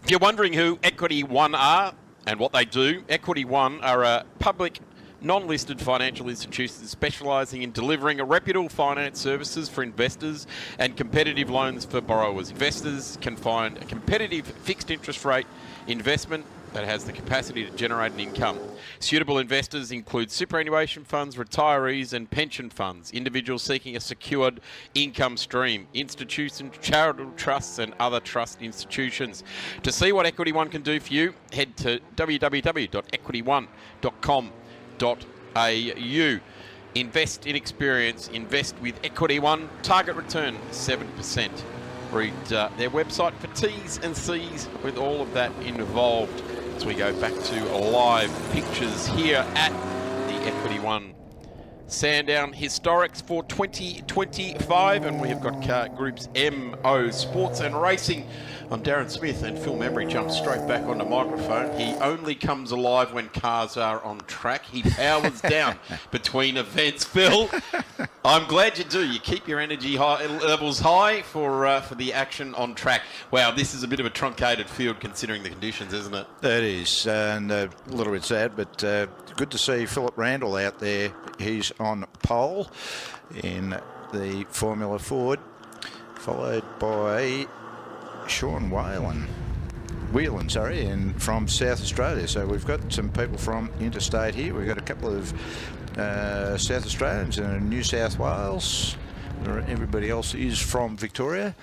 If you're wondering who Equity One are and what they do, Equity One are a public, non-listed financial institution specialising in delivering reputable finance services for investors and competitive loans for borrowers. Investors can find a competitive fixed interest rate investment that has the capacity to generate an income. Suitable investors include superannuation funds, retirees and pension funds, individuals seeking a secured income stream, institutions, charitable trusts and other trust institutions. To see what Equity One can do for you, head to www.equityone.com.au. Invest in experience, invest with Equity One, target return 7%. Read their website for T's and C's with all of that involved. As we go back to live pictures here at the Equity One Sandown Historics for 2025, and we have got groups MO Sports and Racing. I'm Darren Smith, and Phil Memory jumps straight back on the microphone. He only comes alive when cars are on track. He powers down between events. Phil, I'm glad you do. You keep your energy levels high for the action on track. Wow, this is a bit of a truncated field considering the conditions, isn't it? It is, and a little bit sad, but good to see Philip Randall out there. He's on pole in the Formula Ford, followed by Sean Whelan, and from South Australia. So we've got some people from interstate here. We've got a couple of South Australians and New South Wales. Everybody else is from Victoria.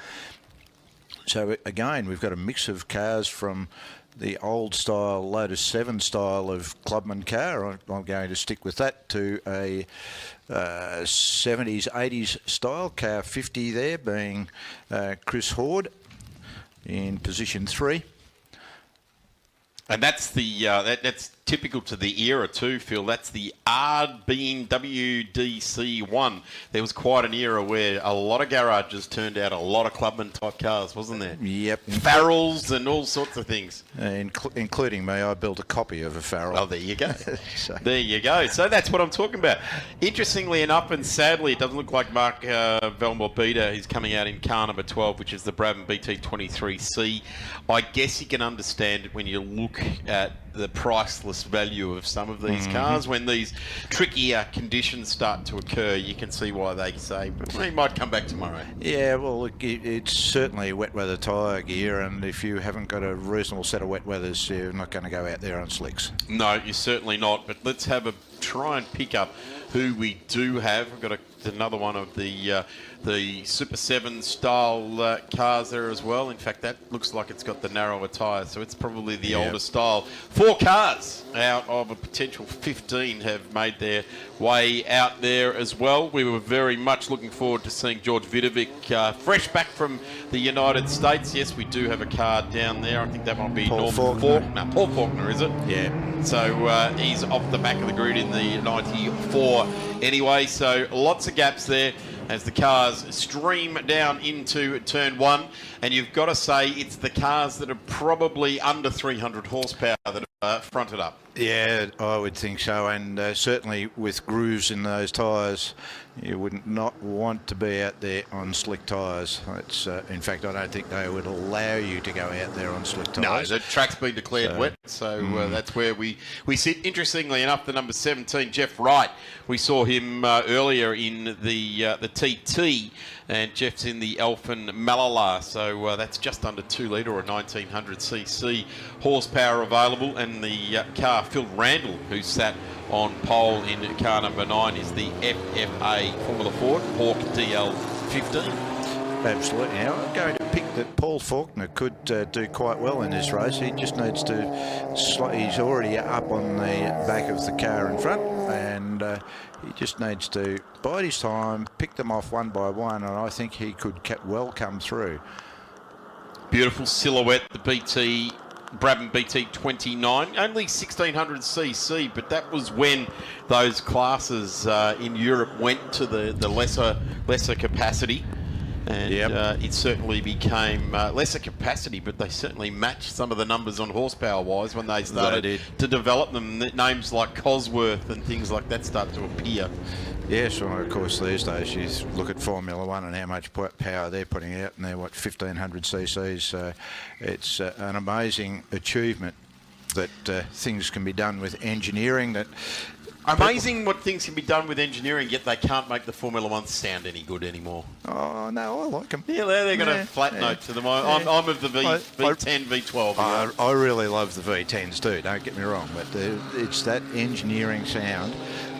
So again, we've got a mix of cars from the old style Lotus 7 style of clubman car. I'm going to stick with that, to a 70s, 80s style car 50 there, being Chris Horde in position 3. And that's the that's typical to the era too, Phil. That's the Ardbeen WDC1. There was quite an era where a lot of garages turned out a lot of clubman type cars, wasn't there? Yep. Farrells and all sorts of things. Including me, I built a copy of a Farrell. Oh, there you go. There you go. So that's what I'm talking about. Interestingly enough, and sadly, it doesn't look like Mark Velmorbita is coming out in car number 12, which is the Brabham BT23C. I guess you can understand it when you look at the priceless value of some of these cars. When these trickier conditions start to occur, you can see why they say, he might come back tomorrow. Yeah, well, it's certainly wet weather tyre gear, and if you haven't got a reasonable set of wet weathers, you're not going to go out there on slicks. No, you're certainly not. But let's have a try and pick up who we do have. We've got another one of the Super 7 style cars there as well. In fact, that looks like it's got the narrower tyres, so it's probably the older style. 4 cars out of a potential 15 have made their way out there as well. We were very much looking forward to seeing George Vidovic fresh back from the United States. Yes, we do have a car down there. I think that might be Paul Norman Faulkner. Paul Faulkner, is it? Yeah. So he's off the back of the grid in the 94 anyway. So lots of gaps there as the cars stream down into turn 1. And you've got to say it's the cars that are probably under 300 horsepower that are fronted up. Yeah, I would think so, and certainly with grooves in those tyres, you would not want to be out there on slick tyres. It's in fact, I don't think they would allow you to go out there on slick tyres. No, the track's been declared wet, so that's where we sit. Interestingly enough, the number 17, Jeff Wright, we saw him earlier in the TT, and Jeff's in the Elfin Malala, so that's just under 2 litre or 1900cc horsepower available, and the car Phil Randall, who sat on pole in car number 9, is the FFA Formula Ford Hawk DL15. Absolutely. Now, I'm going to pick that Paul Faulkner could do quite well in this race. He just needs to, he's already up on the back of the car in front, and he just needs to bide his time, pick them off one by one, and I think he could well come through. Beautiful silhouette, the Brabham BT29, only 1600cc, but that was when those classes in Europe went to the lesser capacity. And it certainly became lesser capacity, but they certainly matched some of the numbers on horsepower-wise when they started to develop them. Names like Cosworth and things like that start to appear. Yes, well, of course, these days you look at Formula One and how much power they're putting out, and they're, 1,500 cc's. So it's an amazing achievement that things can be done with engineering. That Amazing what things can be done with engineering, yet they can't make the Formula One sound any good anymore. Oh, no, I like them. Yeah, they've got a flat note to them. I'm of the V10, V12. I really love the V10s too, don't get me wrong, but it's that engineering sound.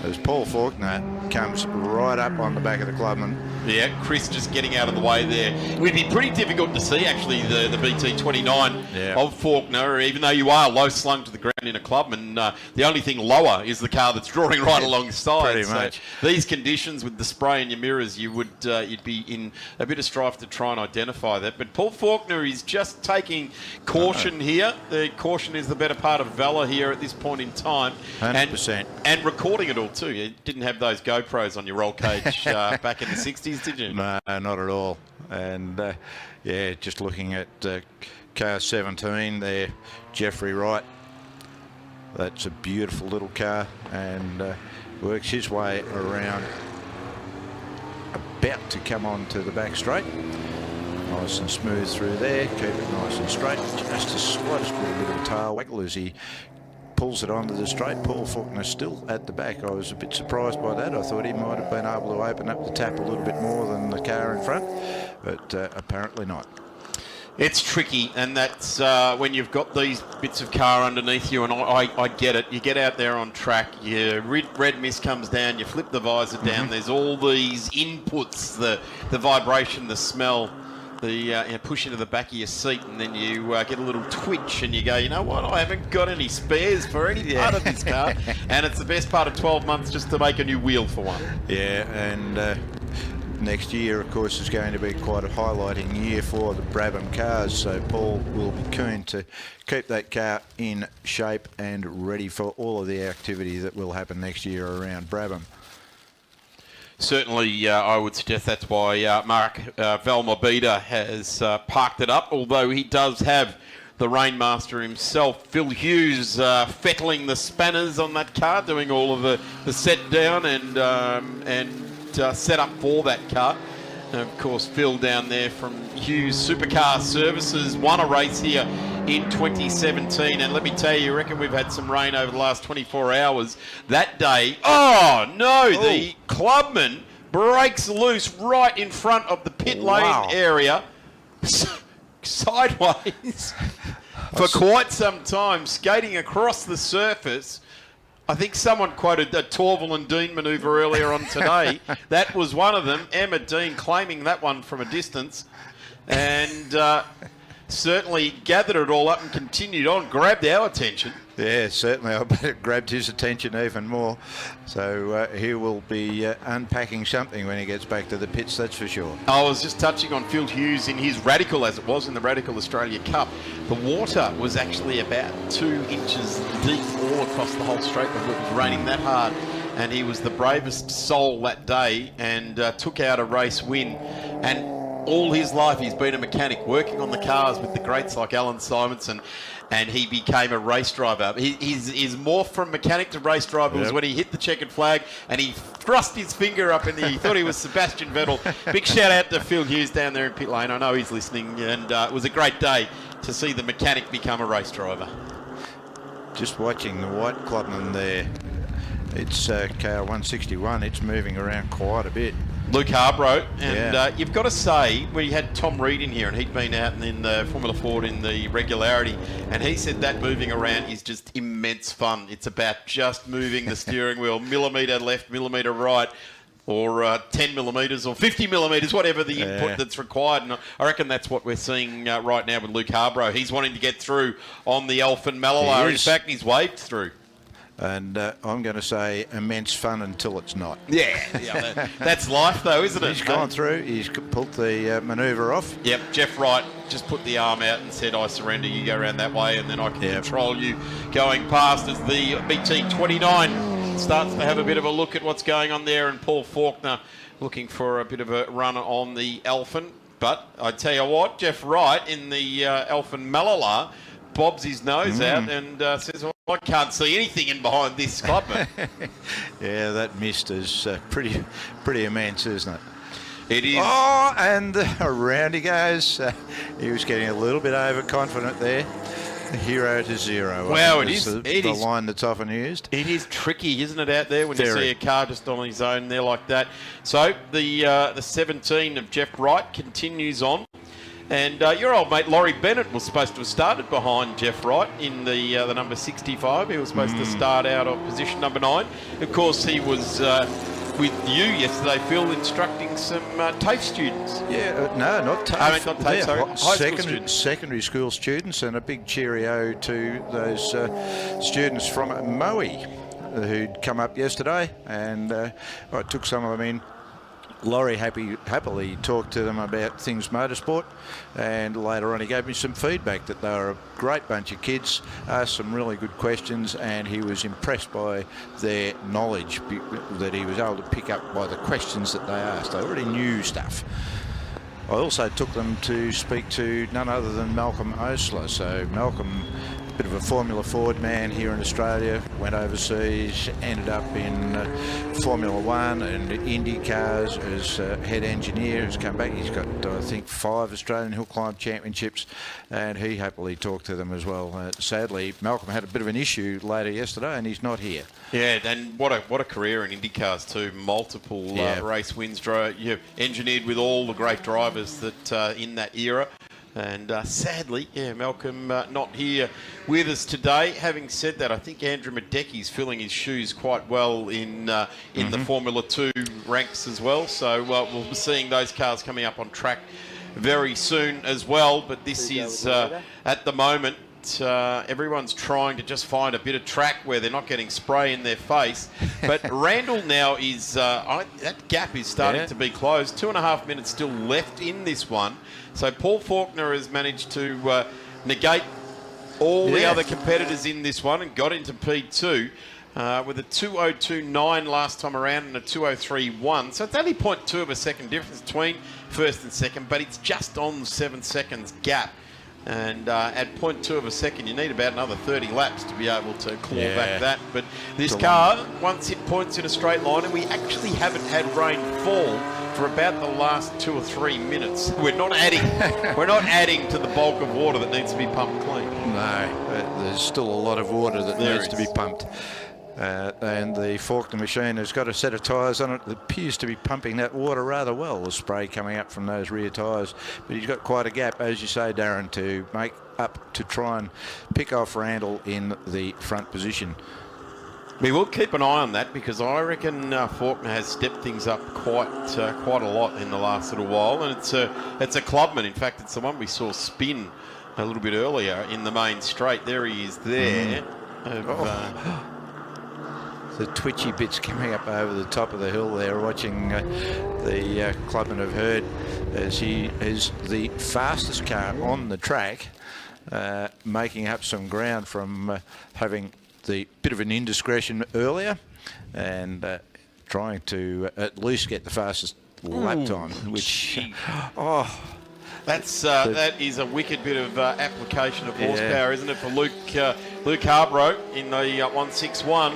As Paul Faulkner comes right up on the back of the Clubman. Yeah, Chris just getting out of the way there. It would be pretty difficult to see, actually, the BT29 of Faulkner, even though you are low slung to the ground in a Clubman. The only thing lower is the car that's drawing right alongside. Pretty much. These conditions with the spray in your mirrors, you'd be in a bit of strife to try and identify that. But Paul Faulkner is just taking caution here. The caution is the better part of valour here at this point in time. 100%. And recording it all too. You didn't have those GoPros on your roll cage back in the 60s, did you? No, not at all. And yeah, just looking at car 17 there, Jeffrey Wright. That's a beautiful little car, and works his way around, about to come on to the back straight. Nice and smooth through there, keep it nice and straight. Just the slightest little bit of tail waggle as he pulls it onto the straight. Paul Faulkner still at the back. I was a bit surprised by that. I thought he might have been able to open up the tap a little bit more than the car in front, but apparently not. It's tricky, and that's when you've got these bits of car underneath you, and I get it. You get out there on track, your red mist comes down, you flip the visor down, there's all these inputs, the vibration, the smell, the push into the back of your seat, and then you get a little twitch and you go, you know what, I haven't got any spares for any part of this car, and it's the best part of 12 months just to make a new wheel for one. Yeah, and next year, of course, is going to be quite a highlighting year for the Brabham cars, so Paul will be keen to keep that car in shape and ready for all of the activity that will happen next year around Brabham. Certainly, I would suggest that's why Mark Valmobita has parked it up, although he does have the Rainmaster himself, Phil Hughes, fettling the spanners on that car, doing all of the set down and set up for that car. And of course, Phil down there from Hughes Supercar Services won a race here in 2017, and let me tell you, reckon we've had some rain over the last 24 hours. That day, the Clubman breaks loose right in front of the pit lane area, sideways for quite some time, skating across the surface. I think someone quoted a Torval and Dean manoeuvre earlier on today. That was one of them. Emma Dean claiming that one from a distance, and certainly gathered it all up and continued on, grabbed our attention. Yeah, certainly. I bet it grabbed his attention even more. So he will be unpacking something when he gets back to the pits, that's for sure. I was just touching on Phil Hughes in his Radical, as it was in the Radical Australia Cup. The water was actually about 2 inches deep all across the whole straight before it was raining that hard. And he was the bravest soul that day and took out a race win. And all his life he's been a mechanic, working on the cars with the greats like Alan Simonson, and he became a race driver. His morph from mechanic to race driver was when he hit the checkered flag and he thrust his finger up in the... He thought he was Sebastian Vettel. Big shout out to Phil Hughes down there in pit lane. I know he's listening, and it was a great day to see the mechanic become a race driver. Just watching the white Clubman there. It's car 161. It's moving around quite a bit. Luke Harbrough, and you've got to say, we had Tom Reed in here and he'd been out in the Formula Ford in the regularity, and he said that moving around is just immense fun. It's about just moving the steering wheel millimetre left, millimetre right, or 10 millimetres or 50 millimetres, whatever the input that's required. And I reckon that's what we're seeing right now with Luke Harbrough. He's wanting to get through on the Alphen Malala. In fact, he's waved through. And I'm going to say immense fun until it's not. Yeah, that's life though, isn't it? He's gone through, he's pulled the manoeuvre off. Yep, Jeff Wright just put the arm out and said, I surrender, you go around that way and then I can control you going past, as the BT29 starts to have a bit of a look at what's going on there, and Paul Faulkner looking for a bit of a run on the Alphen. But I tell you what, Jeff Wright in the Alphen Malala bobs his nose out and says, well, I can't see anything in behind this clubman. Yeah, that mist is pretty immense, isn't it? It is. Oh, and around he goes. He was getting a little bit overconfident there. 0 to 0. Wow, it is the line that's often used. It is tricky, isn't it, out there when you see a car just on his own there like that. So the 17 of Jeff Wright continues on. And your old mate Laurie Bennett was supposed to have started behind Jeff Wright in the number 65. He was supposed to start out of position number 9. Of course, he was with you yesterday, Phil, instructing some TAFE students. Yeah, no, not TAFE. I mean, not TAFE, sorry. High school students. Secondary school students, and a big cheerio to those students from Moe who'd come up yesterday, and I took some of them in. Laurie happily talked to them about things motorsport, and later on he gave me some feedback that they were a great bunch of kids, asked some really good questions, and he was impressed by their knowledge that he was able to pick up by the questions that they asked. They already knew stuff. I also took them to speak to none other than Malcolm Osler. So Malcolm, a bit of a Formula Ford man here in Australia, went overseas, ended up in Formula One and Indy cars as head engineer. Has come back. He's got, I think, 5 Australian hill climb championships, and he happily talked to them as well. Sadly, Malcolm had a bit of an issue later yesterday, and he's not here. Yeah, and what a career in Indy cars too. Multiple race wins. You've engineered with all the great drivers that in that era. And sadly, Malcolm not here with us today. Having said that, I think Andrew Madecki's filling his shoes quite well in the Formula 2 ranks as well. So we'll be seeing those cars coming up on track very soon as well. But this is, at the moment, everyone's trying to just find a bit of track where they're not getting spray in their face. But Randall now is, that gap is starting to be closed. 2.5 minutes still left in this one. So Paul Faulkner has managed to negate all the other competitors in this one and got into P2 with a 2:02.9 last time around and a 2:03.1. So it's only 0.2 of a second difference between first and second, but it's just on 7 seconds gap. And at 0.2 of a second, you need about another 30 laps to be able to claw back that. But this car, once it points in a straight line, and we actually haven't had rain fall for about the last 2 or 3 minutes. We're not adding to the bulk of water that needs to be pumped clean. No, there's still a lot of water that needs to be pumped. And the Faulkner machine has got a set of tyres on it that appears to be pumping that water rather well, the spray coming up from those rear tyres. But he's got quite a gap, as you say, Darren, to make up to try and pick off Randall in the front position. We will keep an eye on that because I reckon Faulkner has stepped things up quite a lot in the last little while, and it's a clubman. In fact, it's the one we saw spin a little bit earlier in the main straight. There he is there. The twitchy bits coming up over the top of the hill there, watching the clubman of Herd as he is the fastest car on the track, making up some ground from having the bit of an indiscretion earlier and trying to at least get the fastest lap time, which that is a wicked bit of application of horsepower, isn't it, for Luke Harborough in the 161.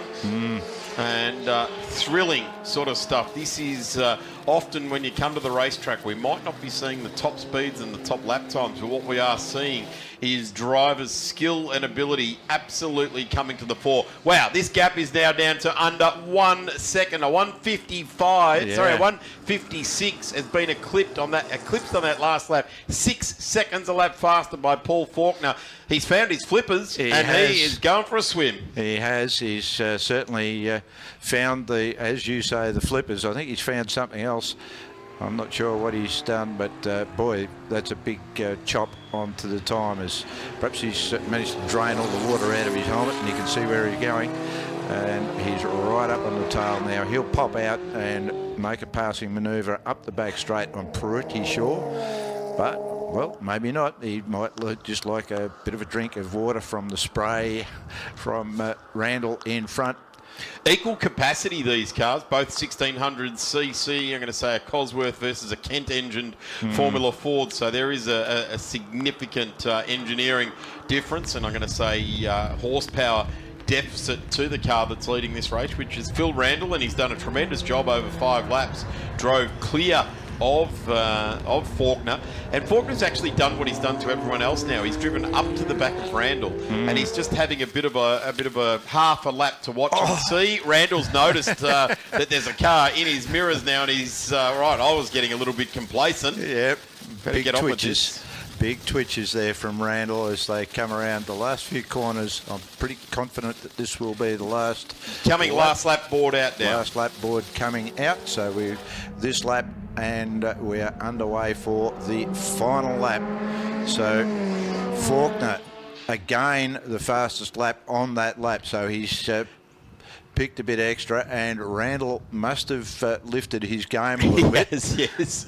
And thrilling sort of stuff. This is often when you come to the racetrack, we might not be seeing the top speeds and the top lap times, but what we are seeing is drivers' skill and ability absolutely coming to the fore. Wow, this gap is now down to under 1 second. A 155, sorry, a 156 has been eclipsed on that last lap. 6 seconds a lap faster by Paul Faulkner. He's found his flippers he is going for a swim. He has. He's certainly found as you say, the flippers. I think he's found something else. I'm not sure what he's done, but boy, that's a big chop onto the time. As perhaps he's managed to drain all the water out of his helmet, and you can see where he's going. And he's right up on the tail now. He'll pop out and make a passing manoeuvre up the back straight, I'm pretty sure. But, well, maybe not. He might just like a bit of a drink of water from the spray from Randall in front. Equal capacity, these cars, both 1600cc. I'm going to say a Cosworth versus a Kent-engined Formula Ford. So there is a significant engineering difference, and I'm going to say horsepower deficit to the car that's leading this race, which is Phil Randall, and he's done a tremendous job over 5 laps. Drove clear of Faulkner, and Faulkner's actually done what he's done to everyone else now. He's driven up to the back of Randall, and he's just having a bit of a half a lap to watch and see. Randall's noticed that there's a car in his mirrors now, and he's right. I was getting a little bit complacent. Yep, better big get on with twitches. this. Big twitches there from Randall as they come around the last few corners. I'm pretty confident that this will be the last. Last lap board out now. Last lap board coming out. So this lap, and we are underway for the final lap. So Faulkner, again, the fastest lap on that lap. So he's picked a bit extra, and Randall must have lifted his game a little bit. Yes.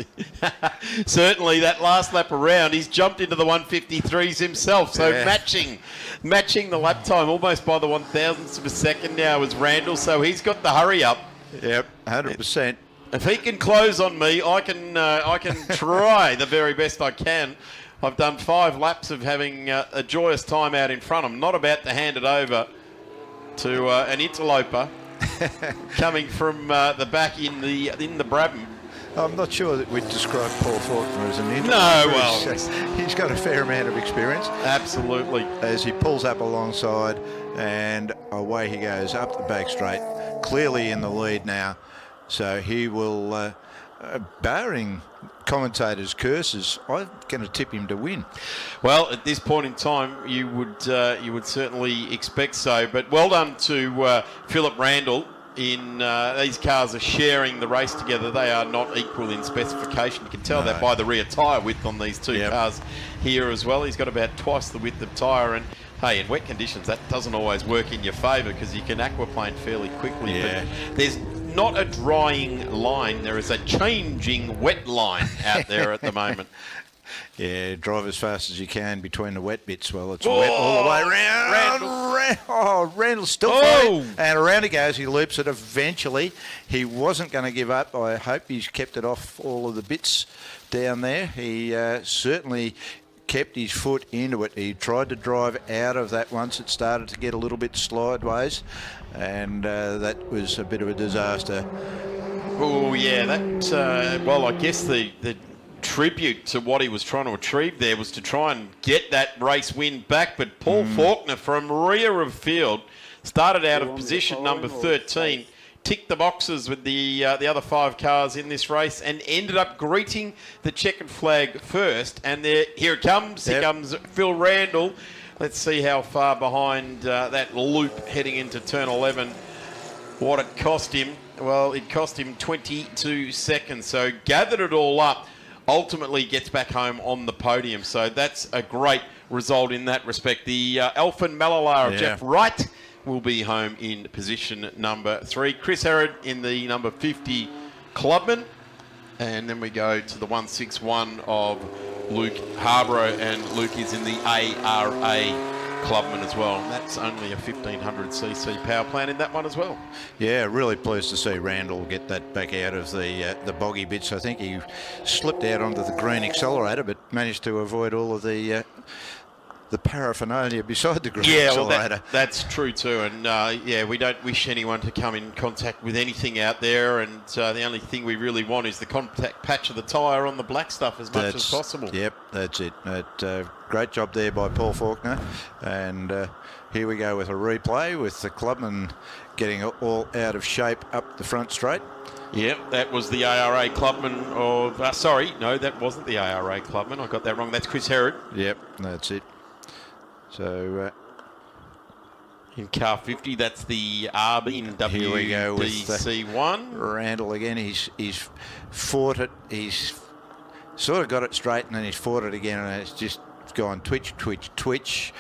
Certainly that last lap around, he's jumped into the 153s himself. So matching the lap time almost by the 1,000ths of a second now is Randall. So he's got the hurry up. Yep, 100%. If he can close on me, I can try the very best I can. I've done 5 laps of having a joyous time out in front. I'm not about to hand it over to an interloper coming from the back in the Brabham. I'm not sure that we'd describe Paul Faulkner as an interloper. No, well, he's got a fair amount of experience. Absolutely. As he pulls up alongside, and away he goes up the back straight, clearly in the lead now. So he will, barring commentators' curses, I'm going to tip him to win. Well, at this point in time, you would certainly expect so. But well done to Philip Randall. These cars are sharing the race together. They are not equal in specification. You can tell that by the rear tyre width on these two cars here as well. He's got about twice the width of tyre, and hey, in wet conditions that doesn't always work in your favour because you can aquaplane fairly quickly. Yeah. But there's not a drying line. There is a changing wet line out there at the moment. Yeah, drive as fast as you can between the wet bits. Well, it's wet all the way around. Randall's still fighting. And around he goes. He loops it eventually. He wasn't going to give up. I hope he's kept it off all of the bits down there. He certainly kept his foot into it. He tried to drive out of that once it started to get a little bit sideways, and that was a bit of a disaster. Oh, yeah. Well, I guess the tribute to what he was trying to achieve there was to try and get that race win back. But Paul Faulkner from rear of field started out of position number 13, ticked the boxes with the other 5 cars in this race, and ended up greeting the checkered flag first. And here it comes. Here comes Phil Randall. Let's see how far behind that loop heading into turn 11. What it cost him. Well, it cost him 22 seconds. So gathered it all up. Ultimately gets back home on the podium. So that's a great result in that respect. The Alphen Malalar of Jeff Wright will be home in position number 3. Chris Herod in the number 50 Clubman. And then we go to the 161 of Luke Harborough, and Luke is in the ARA Clubman as well. And that's only a 1500cc power plant in that one as well. Yeah, really pleased to see Randall get that back out of the boggy bits. I think he slipped out onto the green accelerator, but managed to avoid all of the paraphernalia beside the green accelerator. Well, that's true too. And we don't wish anyone to come in contact with anything out there. And the only thing we really want is the contact patch of the tyre on the black stuff as much as possible. Yep, that's it. Great job there by Paul Faulkner. And here we go with a replay with the Clubman getting all out of shape up the front straight. Yep, that was the ARA Clubman of... that wasn't the ARA Clubman. I got that wrong. That's Chris Herod. Yep, that's it. So in car 50, that's the Arbin WDC1. Randall again. He's fought it. He's sort of got it straight, and then he's fought it again, and it's just gone twitch, twitch, twitch.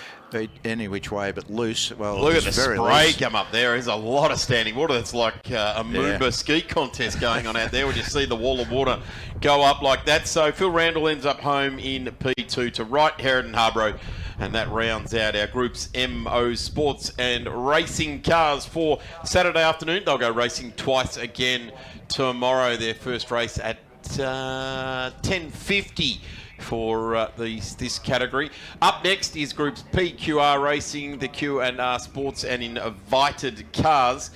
any which way but loose. Well, Look at the it's very spray loose. come up there. There's a lot of standing water. It's like a Moomba ski contest going on out there when you see the wall of water go up like that. So Phil Randall ends up home in P2 to Wright, Herod Harborough. And that rounds out our Groups MO Sports and Racing cars for Saturday afternoon. They'll go racing twice again tomorrow. Their first race at 10:50 for this category. Up next is Groups PQR Racing, the Q&R Sports and Invited cars.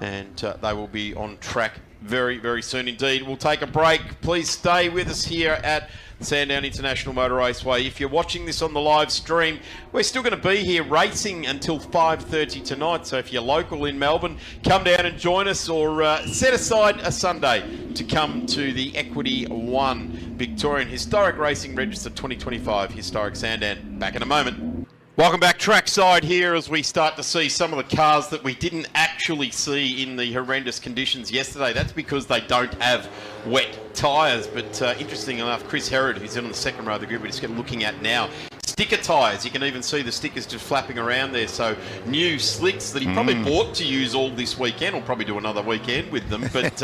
And they will be on track very, very soon indeed. We'll take a break. Please stay with us here at Sandown International Motor Raceway. If you're watching this on the live stream, we're still going to be here racing until 5:30 tonight. So if you're local in Melbourne, come down and join us, or set aside a Sunday to come to the Equity 1 Victorian Historic Racing Register 2025 Historic Sandown. Back in a moment. Welcome back trackside here as we start to see some of the cars that we didn't actually see in the horrendous conditions yesterday. That's because they don't have wet tyres. But interesting enough, Chris Herod, who's in on the second row of the grid, we're just looking at now. Sticker tyres, you can even see the stickers just flapping around there. So new slicks that he probably bought to use all this weekend. We'll probably do another weekend with them, but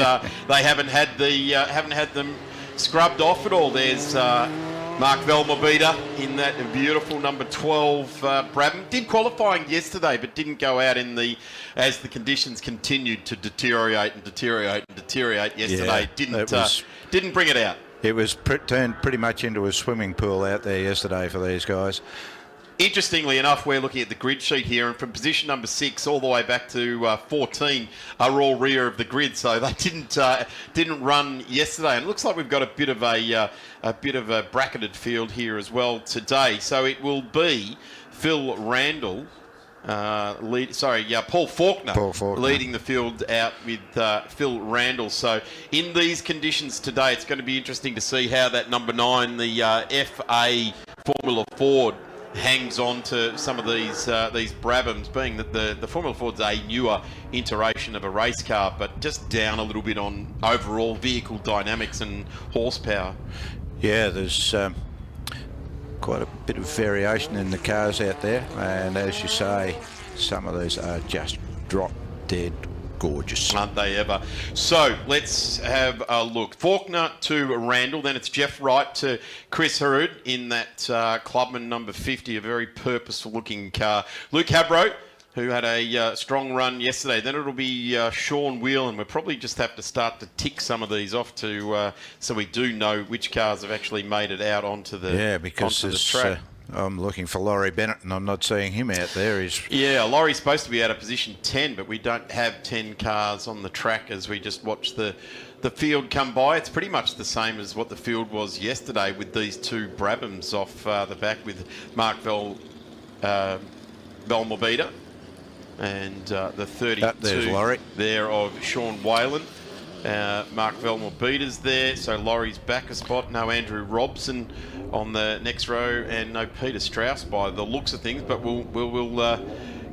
they haven't had them scrubbed off at all. There's Mark Velmobita in that beautiful number 12 Brabham. Did qualifying yesterday, but didn't go out as the conditions continued to deteriorate yesterday. Yeah, Didn't bring it out. It was turned pretty much into a swimming pool out there yesterday for these guys. Interestingly enough, we're looking at the grid sheet here, and from position number 6 all the way back to 14 are all rear of the grid, so they didn't run yesterday. And it looks like we've got a bit of a bracketed field here as well today. So it will be Phil Randall. Paul Faulkner leading the field out with Phil Randall. So in these conditions today, it's going to be interesting to see how that number 9, the FA Formula Ford, hangs on to some of these Brabhams, being that the Formula Ford's a newer iteration of a race car, but just down a little bit on overall vehicle dynamics and horsepower. Yeah, there's quite a bit of variation in the cars out there, and as you say, some of these are just drop dead gorgeous. Aren't they ever? So let's have a look. Faulkner to Randall, then it's Jeff Wright to Chris Harud in that Clubman number 50, a very purposeful looking car. Luke Habro, who had a strong run yesterday. Then it'll be Sean Whelan. We'll probably just have to start to tick some of these off to so we do know which cars have actually made it out onto the track. I'm looking for Laurie Bennett, and I'm not seeing him out there. Laurie's supposed to be out of position 10, but we don't have 10 cars on the track as we just watch the field come by. It's pretty much the same as what the field was yesterday with these two Brabhams off the back with Mark Velmobita and the 32 there of Sean Whalen. Mark Velmobita's there, so Laurie's back a spot. No Andrew Robson on the next row, and no Peter Strauss by the looks of things. But we'll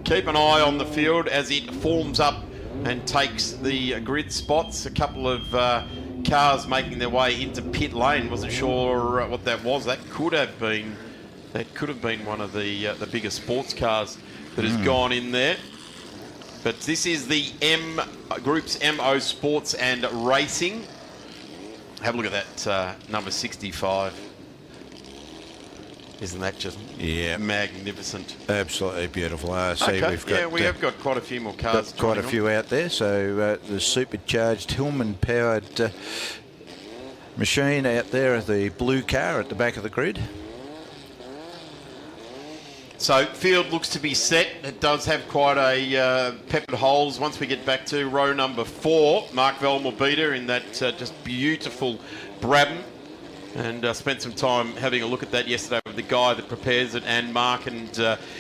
keep an eye on the field as it forms up and takes the grid spots. A couple of cars making their way into pit lane. Wasn't sure what that was. That could have been one of the bigger sports cars that has gone in there. But this is the Groups MO Sports and Racing. Have a look at that number 65. Isn't that just magnificent? Absolutely beautiful. We have got quite a few more cars. Quite a few out there. So the supercharged Hillman-powered machine out there, the blue car at the back of the grid. So field looks to be set. It does have quite a peppered holes once we get back to row number 4. Mark Velmobita in that just beautiful Brabham. And spent some time having a look at that yesterday with the guy that prepares it and Mark, and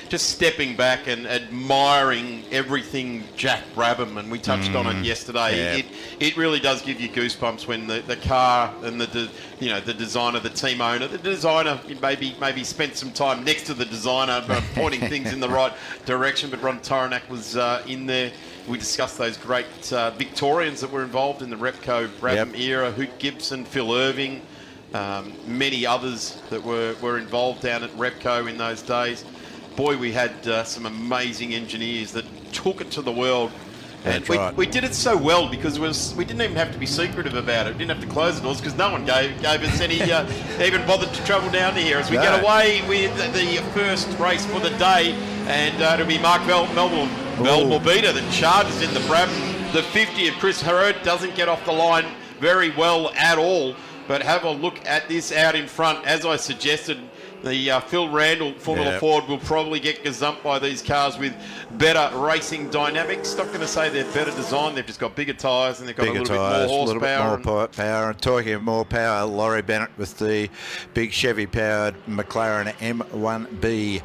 just stepping back and admiring everything Jack Brabham. And we touched on it yesterday. Yeah. It really does give you goosebumps when the car and the designer, the team owner, the designer maybe spent some time next to the designer pointing things in the right direction. But Ron Toronak was in there. We discussed those great Victorians that were involved in the Repco Brabham era: Hoot Gibson, Phil Irving. Many others that were involved down at Repco in those days. boy, we had some amazing engineers that took it to the world. And we did it so well because we didn't even have to be secretive about it. We didn't have to close the doors because no one gave us any, even bothered to travel down to here. As we get away with the first race for the day, and it'll be Mark Velmorbita that charges in the Brabham. The 50 of Chris Herod doesn't get off the line very well at all. But have a look at this out in front. As I suggested, the Phil Randall Formula Ford will probably get gazumped by these cars with better racing dynamics. Not going to say they're better designed. They've just got bigger tyres and they've got a little bit more horsepower. A little bit more power. And talking of more power, Laurie Bennett with the big Chevy-powered McLaren M1B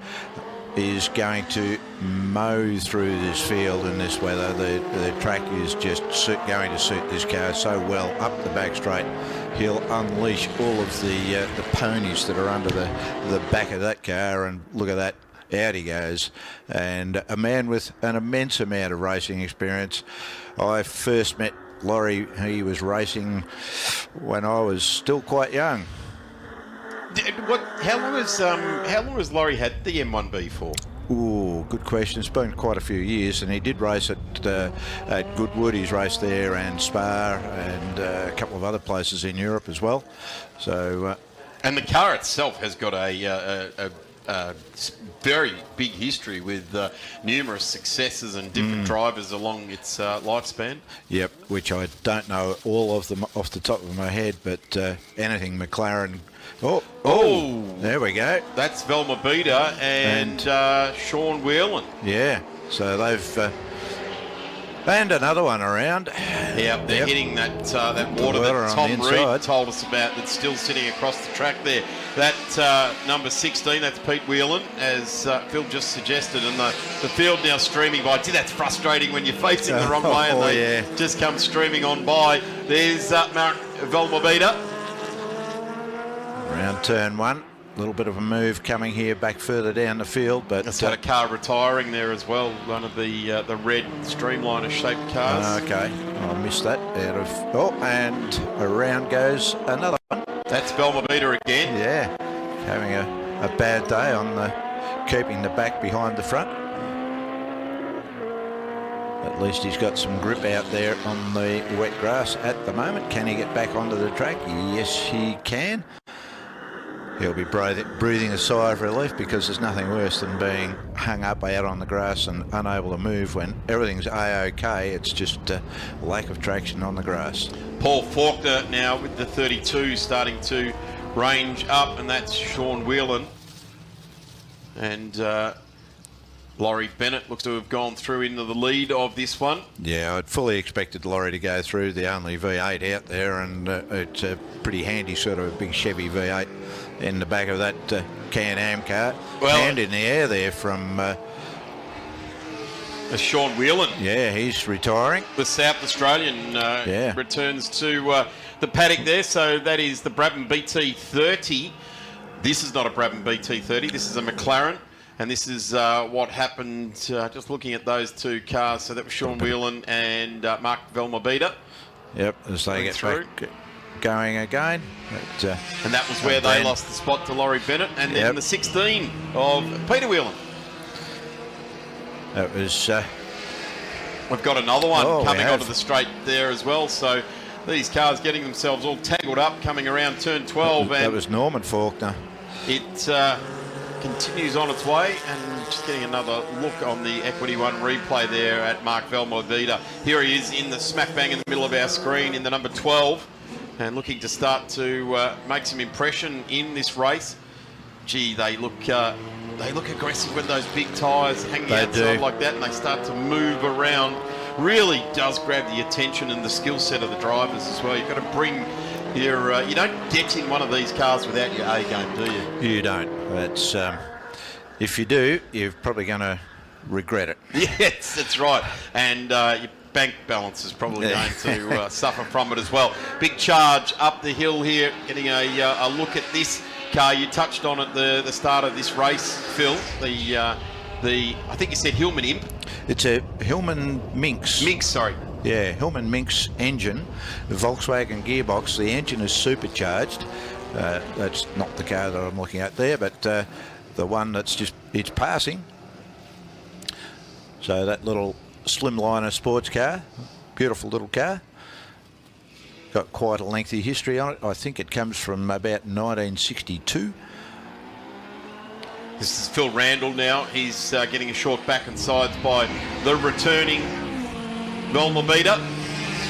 is going to mow through this field in this weather. The track is just going to suit this car so well up the back straight. He'll unleash all of the ponies that are under the back of that car, and look at that, out he goes. And a man with an immense amount of racing experience. I first met Laurie, he was racing when I was still quite young. How long has Laurie had the M1B for? Ooh, good question. It's been quite a few years, and he did race at Goodwood. He's raced there and Spa and a couple of other places in Europe as well. So, and the car itself has got a very big history with numerous successes and different drivers along its lifespan. Yep, which I don't know all of them off the top of my head, but anything McLaren. Oh, there we go. That's Velmorbita and Sean Whelan. Yeah, so they've and another one around. Yeah, they're hitting that water that Tom Reed told us about that's still sitting across the track there. That number 16, that's Pete Whelan, as Phil just suggested, and the field now streaming by. Gee, that's frustrating when you're facing the wrong way and they just come streaming on by. There's Mark Velmorbita. Around turn one, a little bit of a move coming here back further down the field, but it's got a car retiring there as well, one of the red streamliner shaped cars. Okay, I missed that out of. And around goes another one. That's Velmorbita again. Yeah, having a bad day on keeping the back behind the front. At least he's got some grip out there on the wet grass at the moment. Can he get back onto the track? Yes, he can. He'll be breathing a sigh of relief, because there's nothing worse than being hung up out on the grass and unable to move when everything's A-OK. It's just lack of traction on the grass. Paul Faulkner now with the 32 starting to range up, and that's Sean Whelan. And Laurie Bennett looks to have gone through into the lead of this one. Yeah, I'd fully expected Laurie to go through, the only V8 out there, and it's a pretty handy sort of a big Chevy V8 in the back of that Can-Am car. Well, and in the air there from Sean Whelan. Yeah, he's retiring. The South Australian returns to the paddock there, so that is the Brabham BT30. This is not a Brabham BT30, this is a McLaren. And this is what happened, just looking at those two cars. So that was Sean Whelan and Mark Velmorbita. Yep, as they get through. Back going again. But, and that was where they lost the spot to Laurie Bennett. And then the 16 of Peter Whelan. That was... We've got another one coming onto the straight there as well. So these cars getting themselves all tangled up, coming around turn 12. That was Norman Faulkner. It... continues on its way, and just getting another look on the Equity One replay there at Mark Velmorbita. Here he is in the smack bang in the middle of our screen in the number 12, and looking to start to make some impression in this race. Gee, they look aggressive when those big tyres hanging outside like that, and they start to move around. Really does grab the attention and the skill set of the drivers as well. You've got to bring your, you don't get in one of these cars without your A game, do you? You don't. That's if you do, you're probably going to regret it. Yes, that's right. And your bank balance is probably going to suffer from it as well. Big charge up the hill here, getting a look at this car. You touched on at the start of this race, Phil. I think you said Hillman Imp. It's a Hillman Minx. Minx, sorry. Yeah, Hillman Minx engine, the Volkswagen gearbox. The engine is supercharged. That's not the car that I'm looking at there, but the one that's it's passing. So that little Slimliner sports car, beautiful little car. Got quite a lengthy history on it. I think it comes from about 1962. This is Phil Randall now. He's getting a short back and sides by the returning Melmabita,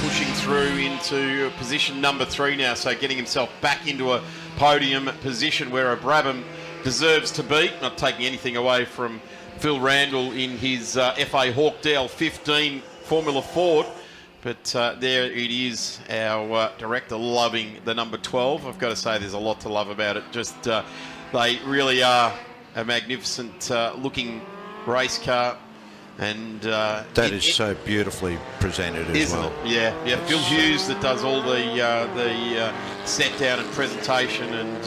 pushing through into position number 3 now, so getting himself back into a podium position where a Brabham deserves to be. Not taking anything away from Phil Randall in his FA Hawkdale 15 Formula Ford. But there it is, our director loving the number 12. I've got to say there's a lot to love about it. Just they really are a magnificent looking race car. And that is so beautifully presented as well. Yeah. Phil Hughes that does all the set down and presentation, and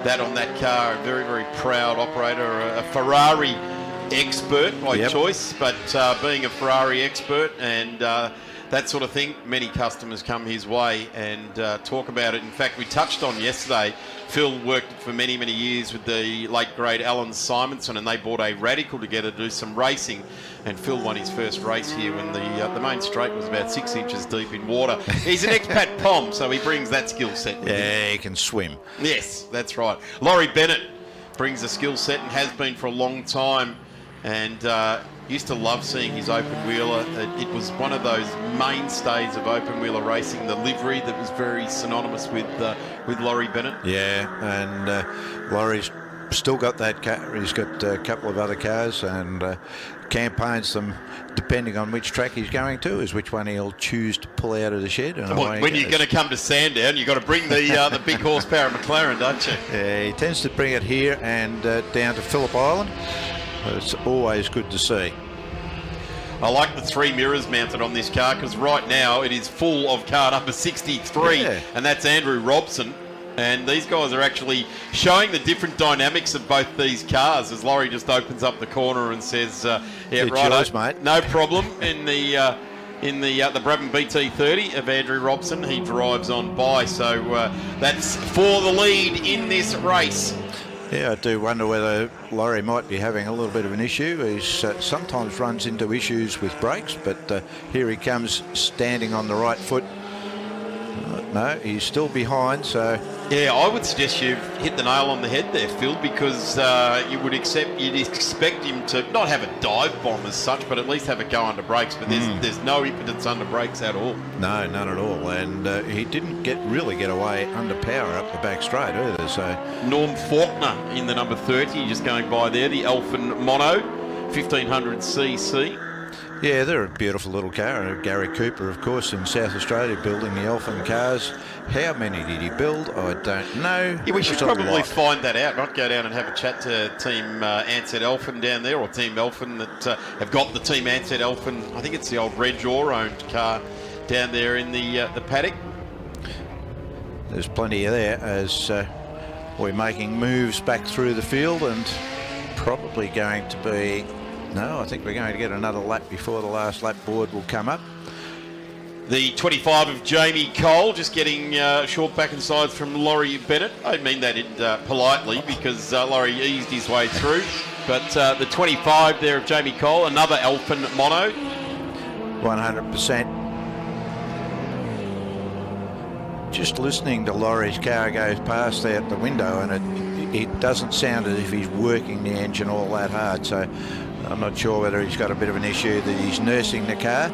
that on that car. A very, very proud operator, a Ferrari expert by choice, but being a Ferrari expert and that sort of thing, many customers come his way and talk about it. In fact, we touched on yesterday, Phil worked for many, many years with the late great Alan Simonson, and they bought a Radical together to do some racing. And Phil won his first race here when the main straight was about 6 inches deep in water. He's an expat Pom, so he brings that skill set with him. Yeah, he can swim. Yes, that's right. Laurie Bennett brings a skill set and has been for a long time. And used to love seeing his open wheeler. It was one of those mainstays of open wheeler racing, the livery that was very synonymous with Laurie Bennett. Yeah, and Laurie's still got that car. He's got a couple of other cars and campaigns them depending on which track he's going to, is which one he'll choose to pull out of the shed. And when you're going to come to Sandown, you've got to bring the big horsepower McLaren, don't you? Yeah, he tends to bring it here and down to Phillip Island. It's always good to see. I like the 3 mirrors mounted on this car because right now it is full of car number 63, and that's Andrew Robson. And these guys are actually showing the different dynamics of both these cars as Laurie just opens up the corner and says, "Yeah, right, yours, mate. No problem." In the Brabham BT30 of Andrew Robson, he drives on by. So that's for the lead in this race. Yeah, I do wonder whether Laurie might be having a little bit of an issue. He sometimes runs into issues with brakes, but here he comes standing on the right foot. No, he's still behind, so... Yeah, I would suggest you hit the nail on the head there, Phil, because you'd expect him to not have a dive bomb as such, but at least have a go under brakes. But there's no impotence under brakes at all. No, none at all. And he didn't really get away under power up the back straight either. So Norm Faulkner in the number 30, just going by there, the Elfin Mono, 1500cc. Yeah, they're a beautiful little car. Gary Cooper, of course, in South Australia, building the Elfin cars. How many did he build? I don't know. Yeah, we should probably find that out, not go down and have a chat to Team Ansett Elfin down there, or Team Elfin that have got the Team Ansett Elfin. I think it's the old Reg Orr-owned car down there in the paddock. There's plenty there as we're making moves back through the field, and probably going to be... No, I think we're going to get another lap before the last lap board will come up. The 25 of Jamie Cole, just getting short back and sides from Laurie Bennett. I mean that politely because Laurie eased his way through. But the 25 there of Jamie Cole, another Elfin Mono. 100%. Just listening to Laurie's car goes past out the window, and it doesn't sound as if he's working the engine all that hard. So I'm not sure whether he's got a bit of an issue that he's nursing the car.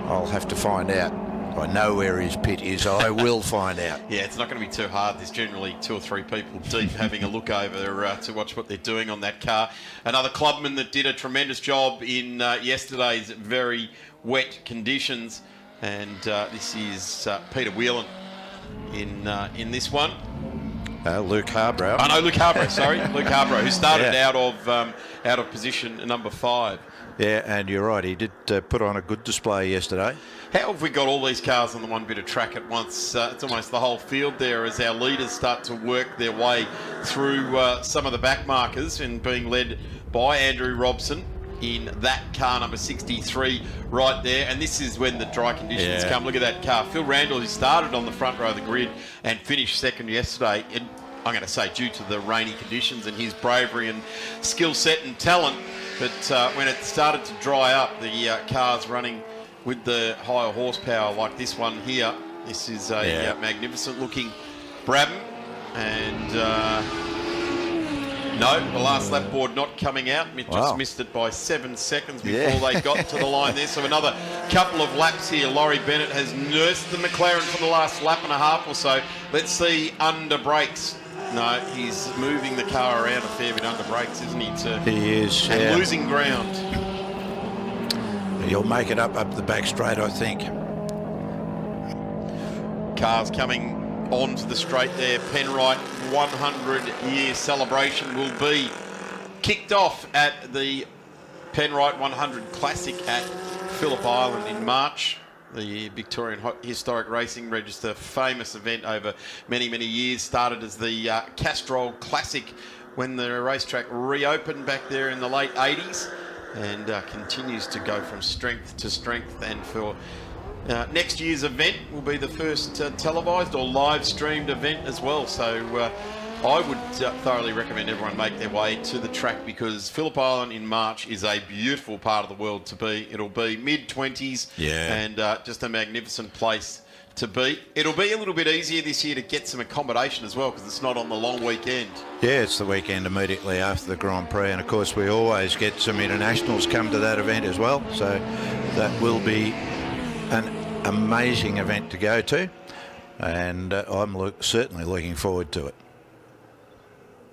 I'll have to find out. I know where his pit is. I will find out. Yeah, it's not going to be too hard. There's generally 2 or 3 people deep having a look over to watch what they're doing on that car. Another clubman that did a tremendous job in yesterday's very wet conditions. And this is Peter Whelan in this one. Luke Harborough. Oh, no, Luke Harborough, sorry. Luke Harborough, who started out of position number 5. Yeah, and you're right. He did put on a good display yesterday. How have we got all these cars on the one bit of track at once? It's almost the whole field there as our leaders start to work their way through some of the back markers, and being led by Andrew Robson in that car number 63 right there. And this is when the dry conditions come. Look at that car. Phil Randall, who started on the front row of the grid and finished second yesterday. And I'm going to say due to the rainy conditions and his bravery and skill set and talent. But when it started to dry up, the cars running with the higher horsepower like this one here, this is a magnificent looking Brabham. And no, the last lap board not coming out. It just missed it by 7 seconds before they got to the line there. So another couple of laps here. Laurie Bennett has nursed the McLaren for the last lap and a half or so. Let's see under brakes. No, he's moving the car around a fair bit under brakes, isn't he? He is. And losing ground. He'll make it up the back straight, I think. Cars coming onto the straight there. Penrite 100-year celebration will be kicked off at the Penrite 100 Classic at Phillip Island in March. The Victorian Historic Racing Register famous event over many, many years. Started as the Castrol Classic when the racetrack reopened back there in the late 80s, and continues to go from strength to strength. And for next year's event will be the first televised or live streamed event as well. So I would thoroughly recommend everyone make their way to the track, because Phillip Island in March is a beautiful part of the world to be. It'll be mid-20s and just a magnificent place to be. It'll be a little bit easier this year to get some accommodation as well, because it's not on the long weekend. Yeah, it's the weekend immediately after the Grand Prix, and of course we always get some internationals come to that event as well. So that will be an amazing event to go to, and I'm certainly looking forward to it.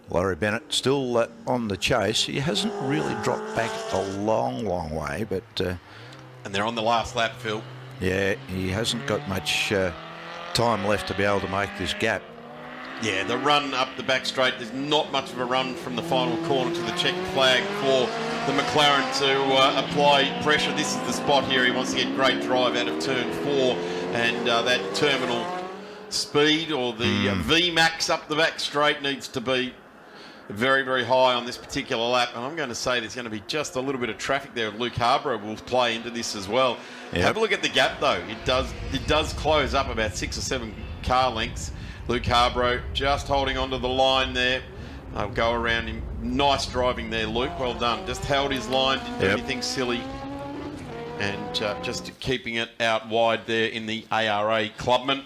Laurie Bennett still on the chase. He hasn't really dropped back a long way, but and they're on the last lap, Phil. Yeah, he hasn't got much time left to be able to make this gap. Yeah, the run up the back straight, there's not much of a run from the final corner to the checkered flag for the McLaren to apply pressure. This is the spot here. He wants to get great drive out of turn 4, and that terminal speed, or the VMAX up the back straight, needs to be very, very high on this particular lap. And I'm going to say there's going to be just a little bit of traffic there. Luke Harborough will play into this as well. Have a look at the gap though. It does close up about 6 or 7 car lengths. Luke Harborough just holding onto the line there. They'll go around him. Nice driving there, Luke. Well done. Just held his line, didn't do anything silly. And just keeping it out wide there in the ARA Clubman.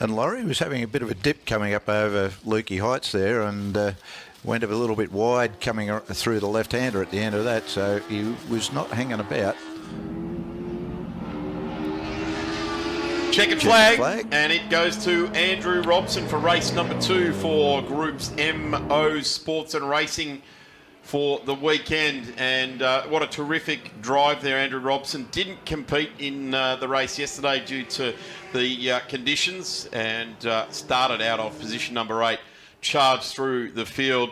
And Laurie was having a bit of a dip coming up over Lukey Heights there, and went a little bit wide coming through the left-hander at the end of that, so he was not hanging about. Checkered flag, and it goes to Andrew Robson for race number 2 for Groups MO Sports and Racing for the weekend. And what a terrific drive there, Andrew Robson. Didn't compete in the race yesterday due to the conditions, and started out off position number 8, charged through the field,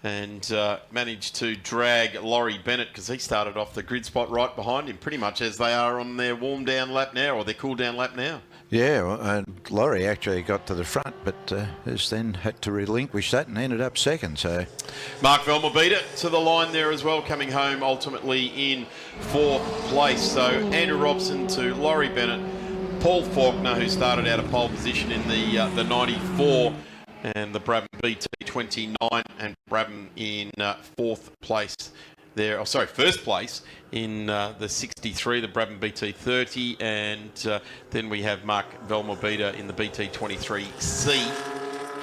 and managed to drag Laurie Bennett, because he started off the grid spot right behind him, pretty much as they are on their warm down lap now, or their cool down lap now. Yeah, and Laurie actually got to the front, but has then had to relinquish that and ended up second. So Mark Velma beat it to the line there as well, coming home ultimately in 4th place. So Andrew Robson to Laurie Bennett, Paul Faulkner, who started out of pole position in the 94, and the Brabham BT 29, and Brabham in 4th place there. Oh, sorry, 1st place in the 63, the Brabham BT 30, and then we have Mark Velmobita in the BT 23C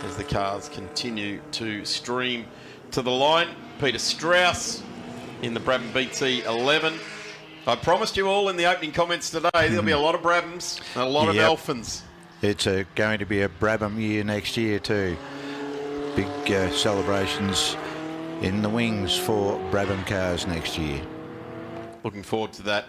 as the cars continue to stream to the line. Peter Strauss in the Brabham BT 11. I promised you all in the opening comments today there'll be a lot of Brabhams and a lot of Elfins. It's going to be a Brabham year next year too. Big celebrations in the wings for Brabham cars next year. Looking forward to that.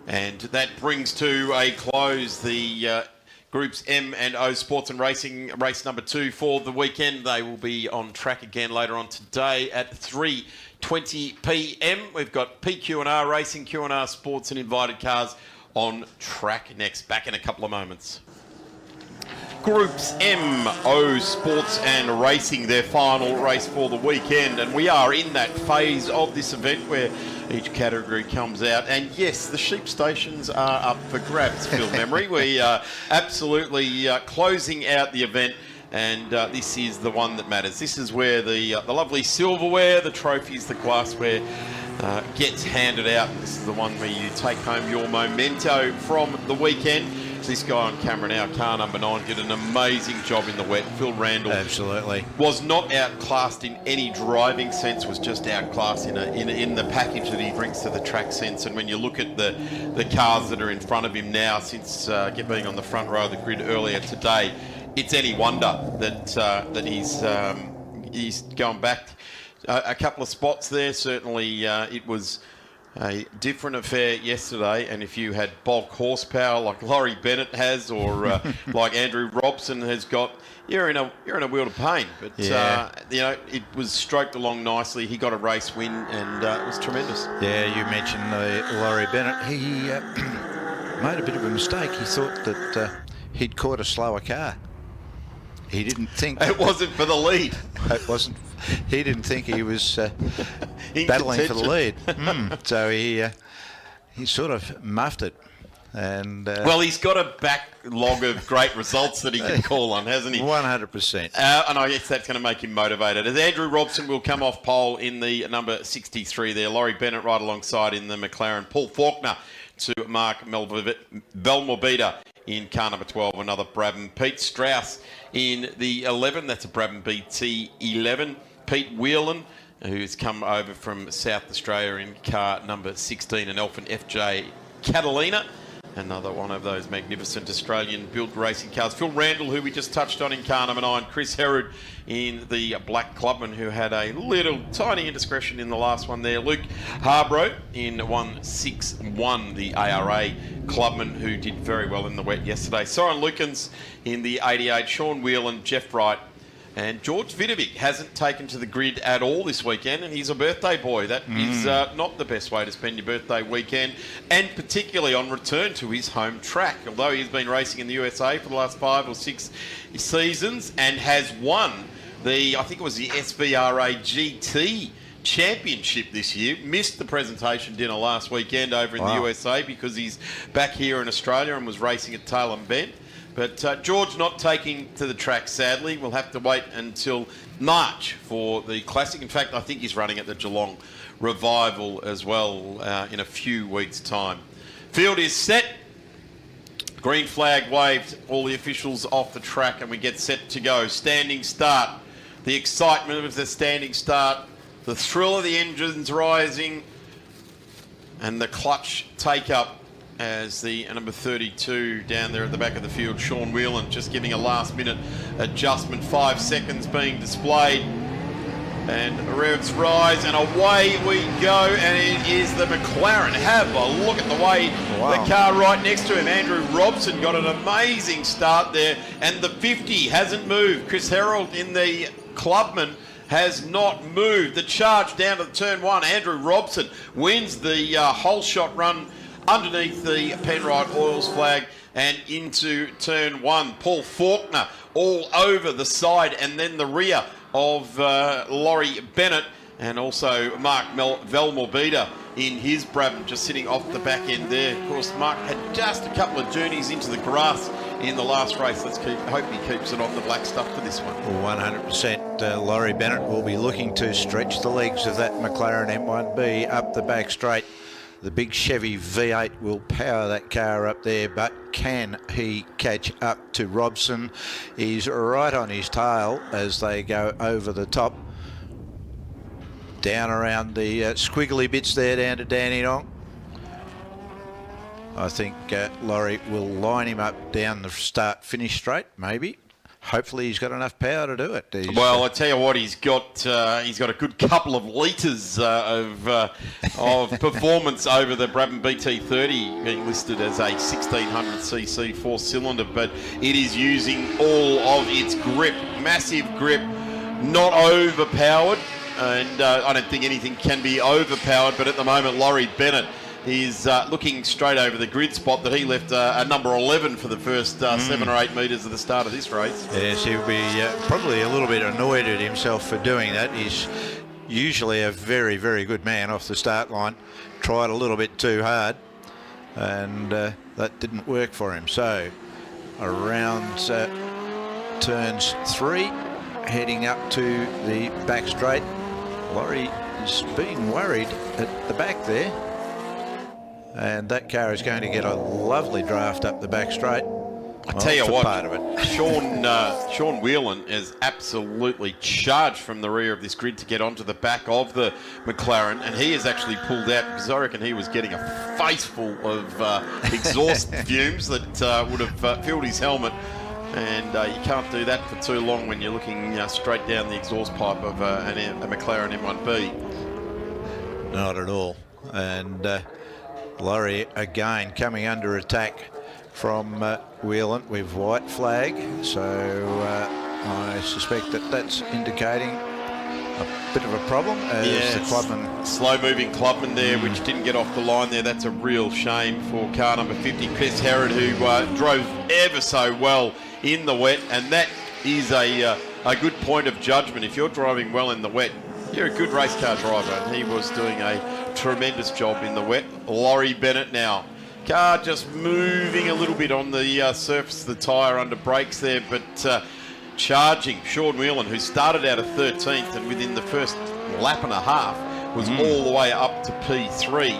And that brings to a close the Groups M and O Sports and Racing race number 2 for the weekend. They will be on track again later on today at 3:20 p.m. We've got PQ&R Racing, Q&R Sports and Invited Cars on track next. Back in a couple of moments. Groups MO Sports and Racing, their final race for the weekend, and we are in that phase of this event where each category comes out, and yes, the sheep stations are up for grabs, Phil Memory. We are absolutely closing out the event, and this is the one that matters. This is where the lovely silverware, the trophies, the glassware gets handed out. This is the one where you take home your memento from the weekend. This guy on camera now, car number 9, did an amazing job in the wet. Phil Randall absolutely was not outclassed in any driving sense, was just outclassed in the package that he brings to the track sense. And when you look at the cars that are in front of him now, since being on the front row of the grid earlier today, it's any wonder that he's gone back a couple of spots there. Certainly, it was a different affair yesterday, and if you had bulk horsepower like Laurie Bennett has, or like Andrew Robson has got, you're in a world of pain. But it was stroked along nicely. He got a race win, and it was tremendous. Yeah, you mentioned Laurie Bennett. He made a bit of a mistake. He thought that he'd caught a slower car. He didn't think it wasn't for the lead. It wasn't. He didn't think he was battling for the lead. So he sort of muffed it. And well, he's got a backlog of great results that he can call on, hasn't he? 100%. And I guess that's going to make him motivated. As Andrew Robson will come off pole in the number 63 there. Laurie Bennett right alongside in the McLaren. Paul Faulkner to Mark Velmorbita in car number 12, another Brabham. Pete Strauss in the 11, that's a Brabham BT 11. Pete Whelan, who's come over from South Australia in car number 16, an Elfin FJ Catalina. Another one of those magnificent Australian-built racing cars. Phil Randall, who we just touched on in car number 9. Chris Herod in the Black Clubman, who had a little tiny indiscretion in the last one there. Luke Harbrough in 161, the ARA Clubman, who did very well in the wet yesterday. Soren Lukens in the 88. Sean Whelan, Jeff Wright, and George Vidovic hasn't taken to the grid at all this weekend, and he's a birthday boy. That is not the best way to spend your birthday weekend, and particularly on return to his home track. Although he's been racing in the USA for the last 5 or 6 seasons and has won I think it was the SVRA GT Championship this year. Missed the presentation dinner last weekend over in the USA because he's back here in Australia and was racing at Tailem Bend. But George not taking to the track, sadly. We'll have to wait until March for the Classic. In fact, I think he's running at the Geelong Revival as well in a few weeks' time. Field is set. Green flag waved. All the officials off the track, and we get set to go. Standing start. The excitement of the standing start. The thrill of the engines rising. And the clutch take-up as the number 32 down there at the back of the field, Sean Whelan, just giving a last-minute adjustment. 5 seconds being displayed. And revs rise, and away we go, and it is the McLaren. Have a look at the way the car right next to him. Andrew Robson got an amazing start there, and the 50 hasn't moved. Chris Herald in the Clubman has not moved. The charge down to the turn 1. Andrew Robson wins the whole shot run underneath the Penrite Oils flag and into turn 1. Paul Faulkner all over the side and then the rear of Laurie Bennett, and also Mark Velmorbita in his Brabham, just sitting off the back end there. Of course, Mark had just a couple of journeys into the grass in the last race. Hope he keeps it on the black stuff for this one. 100%. Laurie Bennett will be looking to stretch the legs of that McLaren M1B up the back straight. The big Chevy V8 will power that car up there, but can he catch up to Robson? He's right on his tail as they go over the top. Down around the squiggly bits there down to Dandenong. I think Laurie will line him up down the start-finish straight, maybe. Hopefully he's got enough power to do it. Well, I tell you what, he's got a good couple of litres of performance over the Brabham BT30, being listed as a 1600cc 4-cylinder, but it is using all of its grip, massive grip, not overpowered, and I don't think anything can be overpowered, but at the moment Laurie Bennett is looking straight over the grid spot that he left a number 11 for the first 7 or 8 metres of the start of this race. Yes, he'll be probably a little bit annoyed at himself for doing that. He's usually a very, very good man off the start line. Tried a little bit too hard, and that didn't work for him. So around turns 3, heading up to the back straight. Laurie is being worried at the back there, and that car is going to get a lovely draft up the back straight. I tell you what, part of it. Sean Whelan is absolutely charged from the rear of this grid to get onto the back of the McLaren, and he has actually pulled out because I reckon he was getting a face full of exhaust fumes that would have filled his helmet. And you can't do that for too long when you're looking straight down the exhaust pipe of a McLaren M1B. Not at all. And Laurie again coming under attack from Whelan with white flag. So I suspect that that's indicating a bit of a problem as the clubman... Slow-moving clubman there, which didn't get off the line there. That's a real shame for car number 50, Chris Herod, who drove ever so well in the wet, and that is a good point of judgment. If you're driving well in the wet, you're a good race car driver, and he was doing a tremendous job in the wet. Laurie Bennett now. Car just moving a little bit on the surface of the tyre under brakes there, but charging Sean Whelan, who started out of 13th and within the first lap and a half was all the way up to P3.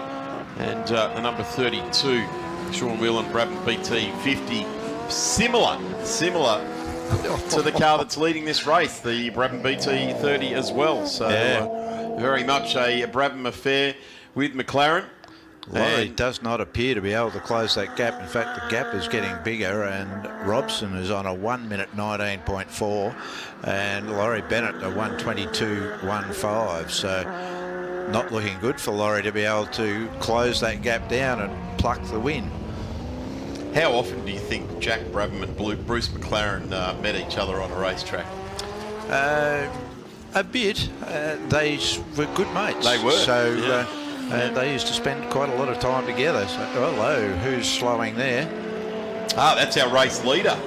And the number 32, Sean Whelan, Brabham BT 50, similar to the car that's leading this race, the Brabham BT 30 as well. So very much a Brabham affair with McLaren. Laurie does not appear to be able to close that gap. In fact, the gap is getting bigger, and Robson is on a 1 minute 19.4, and Laurie Bennett a 1:22.15. So not looking good for Laurie to be able to close that gap down and pluck the win. How often do you think Jack Brabham and Bruce McLaren met each other on a racetrack? A bit. They were good mates. They were. So they used to spend quite a lot of time together. So, hello, who's slowing there? That's our race leader.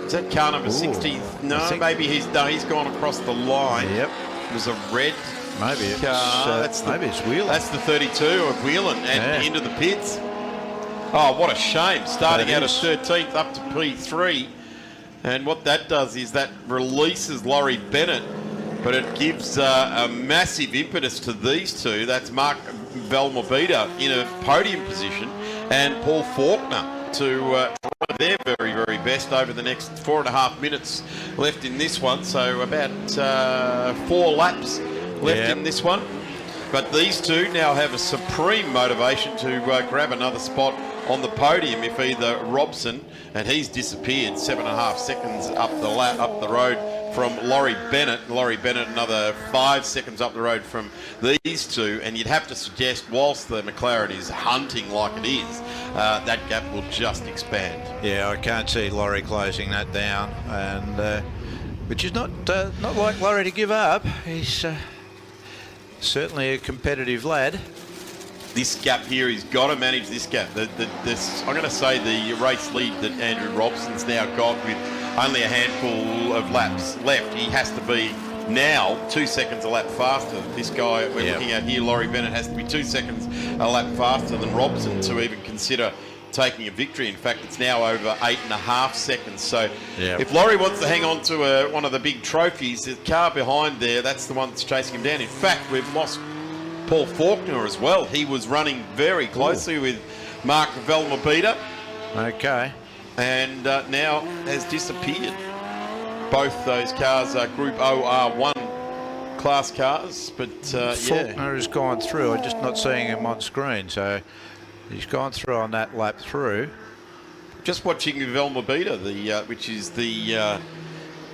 Is that car number 60? No, maybe he's gone across the line. Yep. It was a red maybe car. Maybe it's Whelan. That's the 32 of Whelan and into the pits. Oh, what a shame. Starting out of 13th up to P3. And what that does is that releases Laurie Bennett, but it gives a massive impetus to these two. That's Mark Velmobita in a podium position and Paul Faulkner to try their very, very best over the next 4.5 minutes left in this one. So about 4 laps left in this one. But these two now have a supreme motivation to grab another spot on the podium if either Robson, and he's disappeared 7.5 seconds up the road from Laurie Bennett. Laurie Bennett another 5 seconds up the road from these two, and you'd have to suggest whilst the McLaren is hunting like it is, that gap will just expand. Yeah, I can't see Laurie closing that down, and which is not like Laurie to give up. He's certainly a competitive lad. This gap here, he's got to manage this gap. I'm going to say the race lead that Andrew Robson's now got with only a handful of laps left. He has to be now 2 seconds a lap faster. This guy we're looking at here, Laurie Bennett, has to be 2 seconds a lap faster than Robson to even consider taking a victory. In fact, it's now over 8.5 seconds. So if Laurie wants to hang on to one of the big trophies, the car behind there, that's the one that's chasing him down. In fact, we've lost Paul Faulkner as well. He was running very closely with Mark Velmobita. Okay. And now has disappeared. Both those cars are Group OR1 class cars, but Faulkner has gone through. I'm just not seeing him on screen, so he's gone through on that lap through. Just watching Velmobita, which is the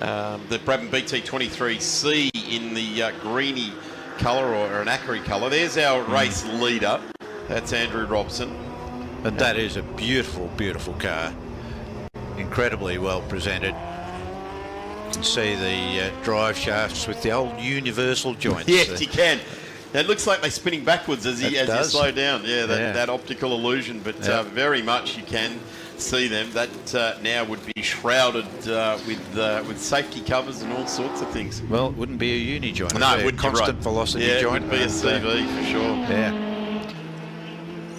Brabham BT 23C in the greeny colour or an acry colour. There's our race leader. That's Andrew Robson. And that is a beautiful, beautiful car. Incredibly well presented. You can see the drive shafts with the old universal joints. Yes, you can. It looks like they're spinning backwards as you slow down. Yeah, that optical illusion, but very much you can see them. That now would be shrouded with safety covers and all sorts of things. Well, it wouldn't be a uni joint. No, it wouldn't. Constant velocity joint. It would be a CV for sure. Yeah.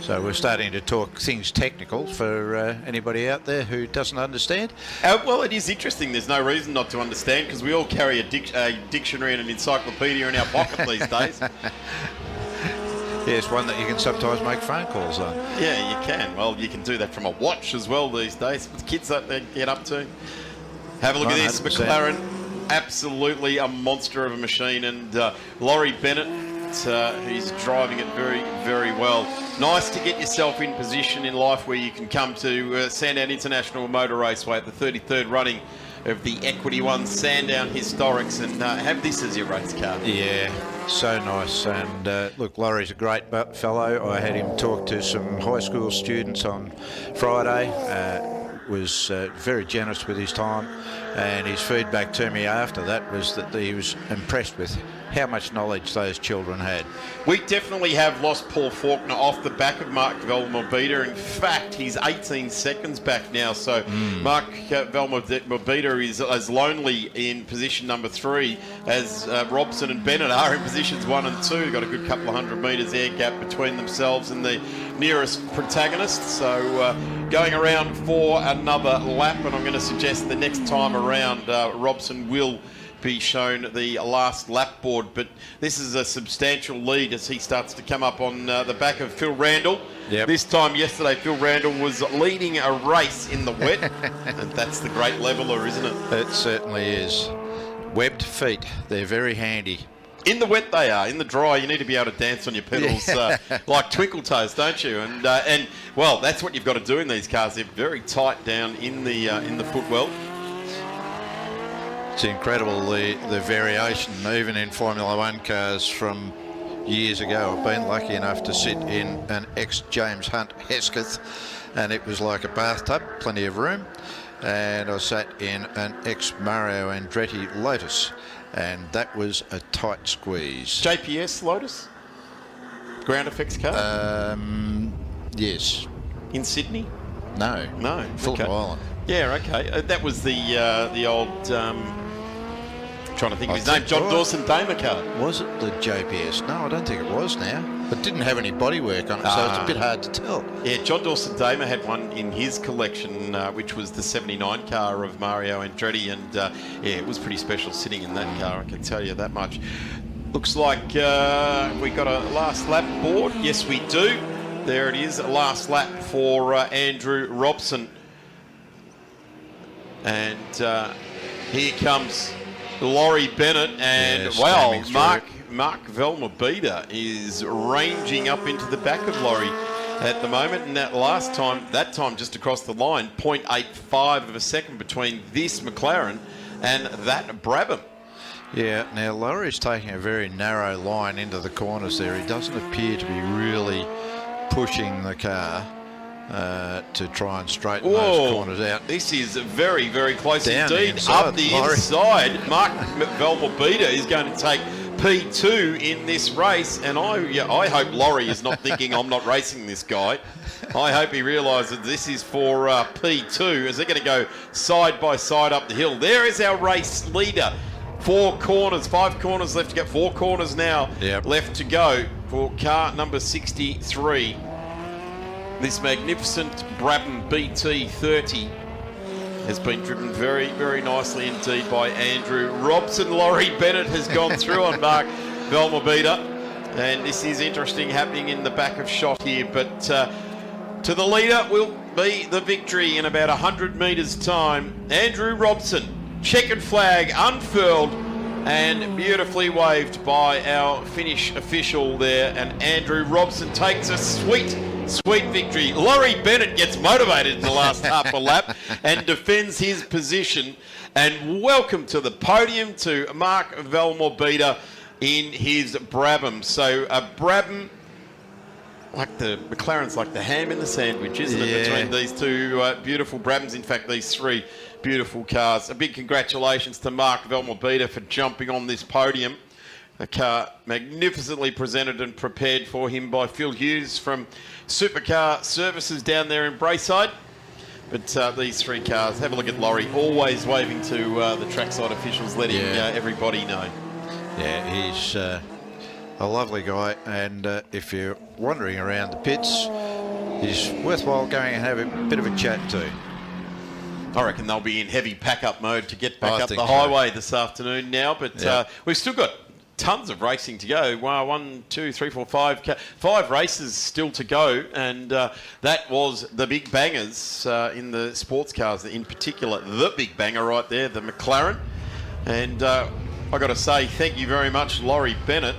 So we're starting to talk things technical for anybody out there who doesn't understand. Well, it is interesting. There's no reason not to understand because we all carry a dictionary and an encyclopedia in our pocket these days. Yes, one that you can sometimes make phone calls on. Yeah, you can. Well, you can do that from a watch as well these days. With kids that they get up to. Have a look 100%. At this. McLaren, absolutely a monster of a machine. And Laurie Bennett, he's driving it very, very well. Nice to get yourself in position in life where you can come to Sandown International Motor Raceway at the 33rd running of the Equity One Sandown Historics and have this as your race car. Yeah, so nice. And look, Laurie's a great fellow. I had him talk to some high school students on Friday. Was very generous with his time, and his feedback to me after that was that he was impressed with how much knowledge those children had. We definitely have lost Paul Faulkner off the back of Mark Velmobita. In fact, he's 18 seconds back now, so Mark Velmobita is as lonely in position number 3 as Robson and Bennett are in positions 1 and 2. They've got a good couple of 100 metres air gap between themselves and the nearest protagonist, so going around for another lap, and I'm going to suggest the next time around Robson will be shown the last lap board, but this is a substantial lead as he starts to come up on the back of Phil Randall. Yep. This time yesterday Phil Randall was leading a race in the wet and that's the great leveller, isn't it? It certainly is. Webbed feet, they're very handy. In the wet they are. In the dry you need to be able to dance on your pedals like twinkle toes, don't you? And well, that's what you've got to do in these cars. They're very tight down in the footwell. It's incredible the variation even in Formula One cars from years ago. I've been lucky enough to sit in an ex-James Hunt Hesketh and it was like a bathtub, plenty of room, and I sat in an ex-Mario Andretti Lotus and that was a tight squeeze. JPS Lotus? Ground effects car? Yes. In Sydney? No. No. Fulton Island. Yeah, okay. That was the old... trying to think of his name, John Dawson Damer car. Was it the JPS? No, I don't think it was now. It didn't have any bodywork on it, so it's a bit hard to tell. Yeah, John Dawson Damer had one in his collection, which was the 79 car of Mario Andretti, and yeah, it was pretty special sitting in that car, I can tell you that much. Looks like we got a last lap board. Yes, we do. There it is, a last lap for Andrew Robson. And here comes Laurie Bennett, and well, Mark Velmobita is ranging up into the back of Laurie at the moment, and that time just across the line, 0.85 of a second between this McLaren and that Brabham. Yeah, now Laurie's taking a very narrow line into the corners there. He doesn't appear to be really pushing the car to try and straighten those corners out. This is very, very close down indeed. Up the inside, Mark Velmobita is going to take P2 in this race, and I hope Laurie is not thinking I'm not racing this guy. I hope he realises this is for P2 as they're going to go side by side up the hill. There is our race leader. 4 corners, 5 corners left to go. 4 corners now left to go for car number 63. This magnificent Brabham BT30 has been driven very, very nicely indeed by Andrew Robson. Laurie Bennett has gone through on Mark Velmobita, and this is interesting happening in the back of shot here, but to the leader will be the victory in about 100 metres time. Andrew Robson, checkered flag unfurled and beautifully waved by our Finnish official there, and Andrew Robson takes a sweet victory. Laurie Bennett gets motivated in the last half a lap and defends his position. And welcome to the podium to Mark Velmobita in his Brabham. So a Brabham, like the McLaren's like the ham in the sandwich, isn't it, between these two beautiful Brabhams? In fact, these 3 beautiful cars. A big congratulations to Mark Velmobita for jumping on this podium. A car magnificently presented and prepared for him by Phil Hughes from Supercar Services down there in Braeside. But these 3 cars, have a look at Laurie, always waving to the trackside officials, letting everybody know. Yeah, he's a lovely guy, and if you're wandering around the pits, he's worthwhile going and have a bit of a chat to. I reckon they'll be in heavy pack-up mode to get back up the highway this afternoon now, but we've still got tons of racing to go. Wow, 1, 2, 3, 4, 5 races still to go, and that was the big bangers in the sports cars, in particular the big banger right there, the McLaren. And I got to say thank you very much, Laurie Bennett,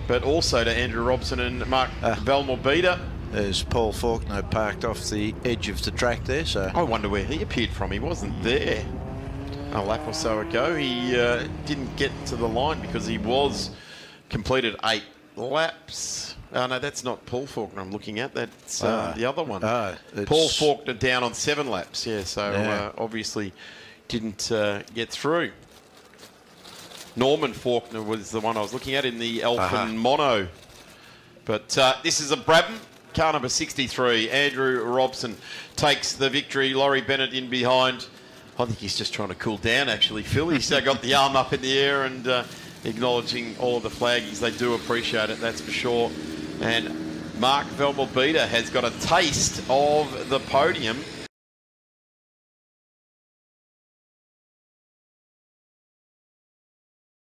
but also to Andrew Robson and Mark Valmorbida. There's Paul Faulkner parked off the edge of the track there. So I wonder where he appeared from. He wasn't there a lap or so ago. He didn't get to the line because he was completed 8 laps. Oh, no, that's not Paul Faulkner I'm looking at. That's the other one. Paul Faulkner down on 7 laps. Yeah, so obviously didn't get through. Norman Faulkner was the one I was looking at in the Elfin Mono. But this is a Brabham. Car number 63, Andrew Robson takes the victory. Laurie Bennett in behind. I think he's just trying to cool down, actually, Phil. He's got the arm up in the air and acknowledging all of the flaggies. They do appreciate it, that's for sure. And Mark Valmorbida has got a taste of the podium